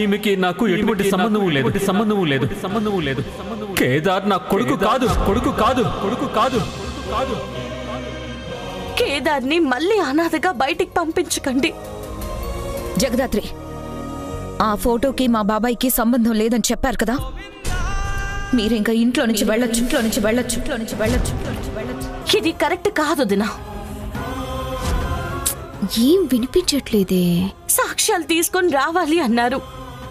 ఈమెకి నాకు ఎటువంటి సంబంధం లేదు. కేదార్ నా కొడుకు కాదు. కేదార్ని మళ్ళీ అనాథగా బయటికి పంపించకండి. జగదాత్రి, ఆ ఫోటోకి మా బాబాయ్కి సంబంధం లేదని చెప్పారు కదా. మీరింకా ఇంట్లో నుంచి వెళ్ళొచ్చు. ఇది కరెక్ట్ కాదు దినా. ఏం వినిపించట్లేదే. సాక్ష్యాలు తీసుకొని రావాలి అన్నారు.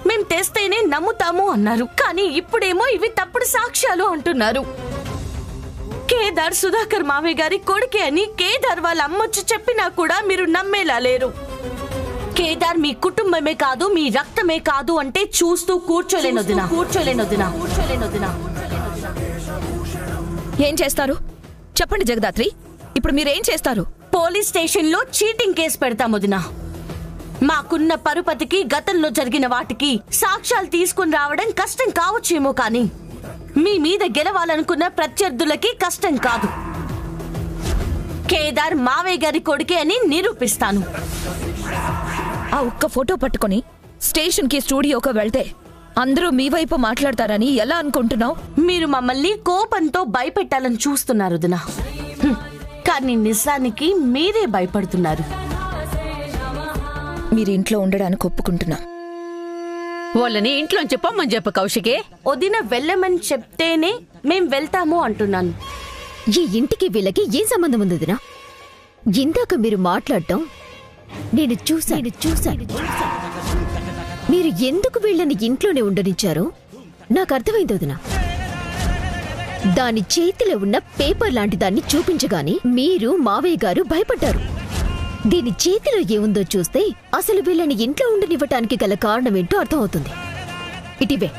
మేం తెస్తేనే నమ్ముతాము అన్నారు. కానీ ఇప్పుడేమో ఇవి తప్పుడు సాక్ష్యాలు అంటున్నారు. కేదార్ సుధాకర్ మావయ్య గారి కొడుకే అని కేదార్ వాళ్ళ అమ్మొచ్చి చెప్పినా కూడా మీరు నమ్మేలా లేరు. కేదార్ మీ కుటుంబమే కాదు, మీ రక్తమే కాదు అంటే చూస్తూ కూర్చోలేనొదినా. ఏం చేస్తారు చెప్పండి జగదాత్రి. ఇప్పుడు మీరేం చేస్తారు? పోలీస్ స్టేషన్ లో చీటింగ్ కేసు పెడతామొదినా. మాకున్న పరుపతికి గతంలో జరిగిన వాటికి సాక్ష్యాలు తీసుకుని రావడం కష్టం కావచ్చేమో, కానీ మీ మీద గెలవాలనుకున్న ప్రత్యర్థులకి కష్టం కాదు. కేదార్ మావయ్య గారి కొడుకే అని నిరూపిస్తాను. ఆ ఒక్క ఫోటో పట్టుకొని స్టేషన్ కి స్టూడియోకి వెళ్తే అందరూ మీ వైపు మాట్లాడతారని ఎలా అనుకుంటున్నావు? మీరు మమ్మల్ని కోపంతో భయపెట్టాలని చూస్తున్నారు దినా. కానీ నిజానికి మీరే భయపడుతున్నారు. మీరు ఇంట్లో ఉండడానికి ఒప్పుకుంటున్నా. వాళ్ళని ఇంట్లోంచి పొమ్మని చెప్పు కౌశికే. వదిన వెళ్ళమని చెప్తేనే మేం వెళ్తాము అంటున్నాను. ఈ ఇంటికి వీళ్ళకి ఏం సంబంధం ఉంది వదినా? ఇందాక మీరు మాట్లాడటం నేను చూశాను. మీరు ఎందుకు వీళ్ళని ఇంట్లోనే ఉండనిచ్చారో నాకు అర్థమైంది వదినా. దాని చేతిలో ఉన్న పేపర్ లాంటి దాన్ని చూపించగానే మీరు మావయ్య గారు భయపడ్డారు. దీని చేతిలో ఏముందో చూస్తే అసలు వీళ్ళని ఇంట్లో ఉండనివ్వటానికి గల కారణమేంటో అర్థమవుతుంది. ఇటివే